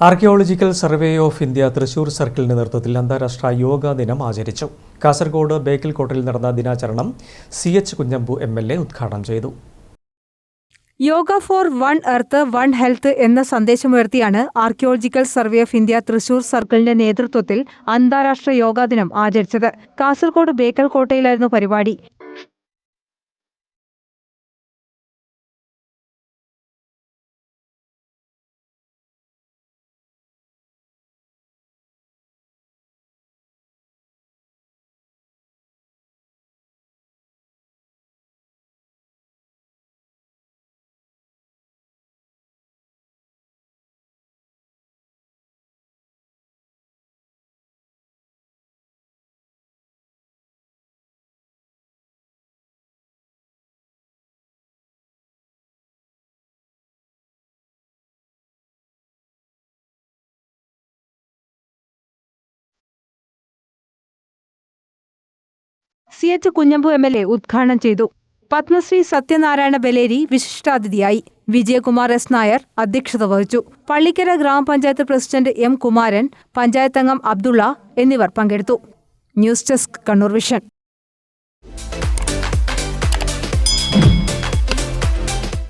Archaeological survey of India Thrissur സർക്കിളിന്റെ നേതൃത്വത്തിൽ അന്താരാഷ്ട്ര യോഗാ ദിനം ആചരിച്ചു. കാസർഗോഡ് ബേക്കൽ കോട്ടയിൽ നടന്ന ദിനാചരണം CH കുഞ്ഞമ്പു MLA ഉദ്ഘാടനം ചെയ്തു. Yoga for one earth one health എന്ന സന്ദേശമുയർത്തിയാണ് archaeological survey of India Thrissur സർക്കിളിന്റെ നേതൃത്വത്തിൽ അന്താരാഷ്ട്ര യോഗാ ദിനം ആചരിച്ചത്. കാസർഗോഡ് ബേക്കൽ കോട്ടയിലായിരുന്നു പരിപാടി. CH കുഞ്ഞമ്പു MLA ഉദ്ഘാടനം ചെയ്തു. പത്മശ്രീ സത്യനാരായണ ബലേരി വിശിഷ്ടാതിഥിയായി. വിജയകുമാർ S. നായർ അധ്യക്ഷത വഹിച്ചു. പള്ളിക്കര ഗ്രാമപഞ്ചായത്ത് പ്രസിഡന്റ് M. കുമാരൻ, പഞ്ചായത്തംഗം അബ്ദുള്ള എന്നിവർ പങ്കെടുത്തു. News desk Kannur vision.